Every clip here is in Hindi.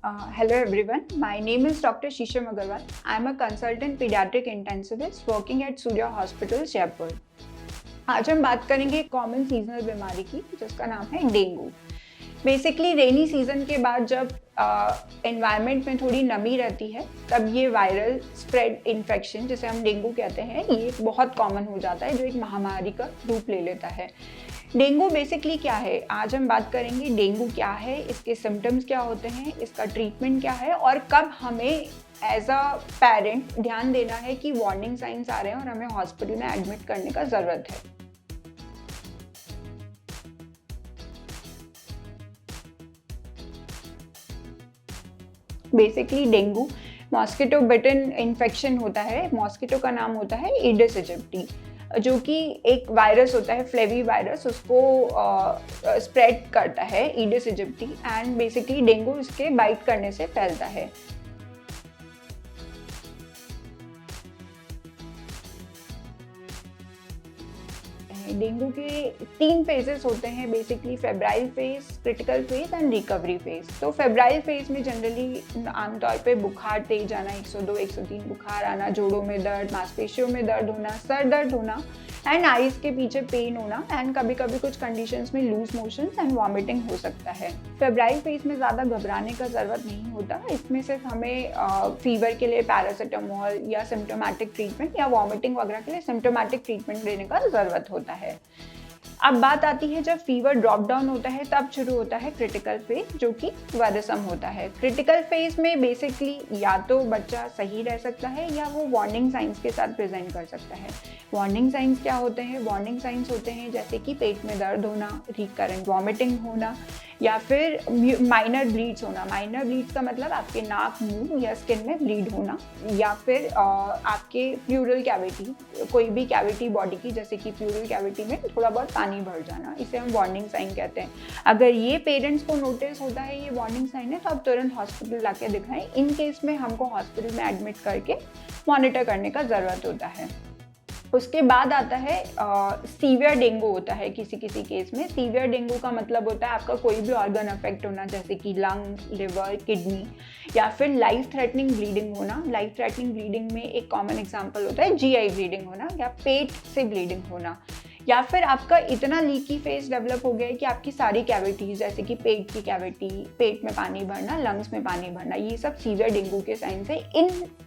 Hello everyone, my name is Dr. Shisham Agarwal. I am a consultant pediatric intensivist working at Surya Hospital, Jaipur. आज हम बात करेंगे कॉमन सीजनल बीमारी की जिसका नाम है डेंगू। बेसिकली रेनी सीजन के बाद जब एनवायरनमेंट में थोड़ी नमी रहती है तब ये वायरल स्प्रेड इन्फेक्शन जिसे हम डेंगू कहते हैं ये बहुत कॉमन हो जाता है, जो एक महामारी का रूप ले लेता है। डेंगू बेसिकली क्या है, आज हम बात करेंगे डेंगू क्या है, इसके सिम्टम्स क्या होते हैं, इसका ट्रीटमेंट क्या है और कब हमें एज अ पेरेंट ध्यान देना है कि वार्निंग साइंस आ रहे हैं और हमें हॉस्पिटल में एडमिट करने का ज़रूरत है। बेसिकली डेंगू मॉस्किटो बिटन इन्फेक्शन होता है। मॉस्किटो का नाम होता है ईडिस इजिप्टी, जो कि एक वायरस होता है, फ्लेवी वायरस, उसको स्प्रेड करता है ईडिस इजिप्टी। एंड बेसिकली डेंगू इसके बाइट करने से फैलता है। डेंगू के 3 फेजेस होते हैं basically, febrile phase, critical phase and recovery phase. तो फेब्राइल फेज में जनरली आमतौर पे बुखार तेज आना, 102 103 बुखार आना, जोड़ों में दर्द, मांसपेशियों में दर्द होना, सर दर्द होना एंड आईज के पीछे पेन होना एंड कभी कभी कुछ कंडीशंस में लूज मोशंस एंड वॉमिटिंग हो सकता है। फेब्राइल फेज में ज़्यादा घबराने का ज़रूरत नहीं होता। इसमें सिर्फ हमें फीवर के लिए पैरासीटामोल या सिम्टोमेटिक ट्रीटमेंट या वॉमिटिंग वगैरह के लिए सिम्टोमेटिक ट्रीटमेंट देने का ज़रूरत होता है। अब बात आती है जब फीवर ड्रॉप डाउन होता है तब शुरू होता है क्रिटिकल फेज, जो कि वर्risome होता है। क्रिटिकल फेज में बेसिकली या तो बच्चा सही रह सकता है या वो वार्निंग साइंस के साथ प्रेजेंट कर सकता है। वार्निंग साइंस क्या होते हैं? वार्निंग साइंस होते हैं जैसे कि पेट में दर्द होना, रिकरेंट वॉमिटिंग होना या फिर माइनर ब्लीड्स होना। माइनर ब्लीड्स का मतलब आपके नाक, मुंह या स्किन में ब्लीड होना, या फिर आपके प्लूरल कैविटी, कोई भी कैविटी बॉडी की, जैसे कि प्लूरल कैविटी में थोड़ा बहुत पानी भर जाना, इसे हम वार्निंग साइन कहते हैं। अगर ये पेरेंट्स को नोटिस होता है ये वार्निंग साइन है तो आप तुरंत हॉस्पिटल लाके दिखाएं। इन केस में हमको हॉस्पिटल में एडमिट करके मॉनिटर करने का ज़रूरत होता है। उसके बाद आता है सीवियर डेंगू होता है किसी किसी केस में। सीवियर डेंगू का मतलब होता है आपका कोई भी ऑर्गन अफेक्ट होना, जैसे कि लंग, लिवर, किडनी, या फिर लाइफ थ्रेटनिंग ब्लीडिंग होना। लाइफ थ्रेटनिंग ब्लीडिंग में एक कॉमन एग्जांपल होता है जीआई ब्लीडिंग होना या पेट से ब्लीडिंग होना, या फिर आपका इतना लीकी फेस डेवलप हो गया है कि आपकी सारी कैविटीज, जैसे कि पेट की कैविटी, पेट में पानी भरना, लंग्स में पानी भरना, ये सब सीवियर डेंगू के साइंस है।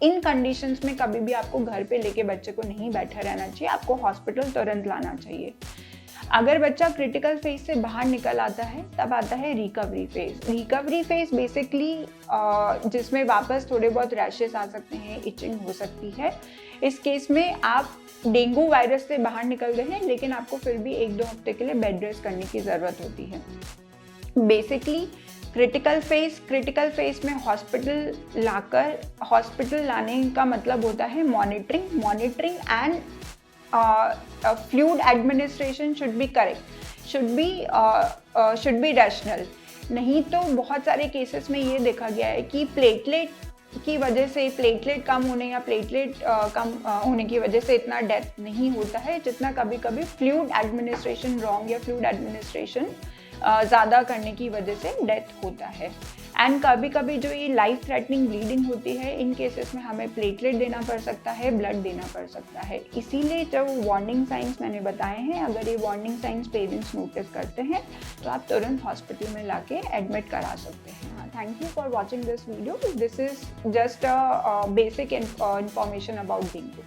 इन कंडीशंस में कभी भी आपको घर पे लेके बच्चे को नहीं बैठा रहना चाहिए, आपको हॉस्पिटल तुरंत लाना चाहिए। अगर बच्चा क्रिटिकल फेज से बाहर निकल आता है तब आता है recovery phase. Recovery phase basically जिसमें वापस थोड़े बहुत रैशेस आ सकते हैं, इचिंग हो सकती है। इस केस में आप डेंगू वायरस से बाहर निकल गए हैं लेकिन आपको फिर भी 1-2 हफ्ते के लिए बेड रेस्ट करने की ज़रूरत होती है। बेसिकली क्रिटिकल फेज में हॉस्पिटल लाने का मतलब होता है monitoring and fluid administration should be correct, should be rational. नहीं तो बहुत सारे केसेस में ये देखा गया है कि प्लेटलेट की वजह से, प्लेटलेट कम होने या प्लेटलेट कम होने की वजह से इतना डेथ नहीं होता है जितना कभी कभी फ्लूइड एडमिनिस्ट्रेशन रॉन्ग या फ्लूइड एडमिनिस्ट्रेशन ज़्यादा करने की वजह से डेथ होता है। एंड कभी कभी जो ये लाइफ थ्रेटनिंग ब्लीडिंग होती है, इन केसेस में हमें प्लेटलेट देना पड़ सकता है, ब्लड देना पड़ सकता है। इसीलिए जो वार्निंग साइंस मैंने बताए हैं, अगर ये वार्निंग साइंस पेरेंट्स नोटिस करते हैं तो आप तुरंत हॉस्पिटल में लाके एडमिट करा सकते हैं। Thank you for watching this video. This is just a basic information about dengue.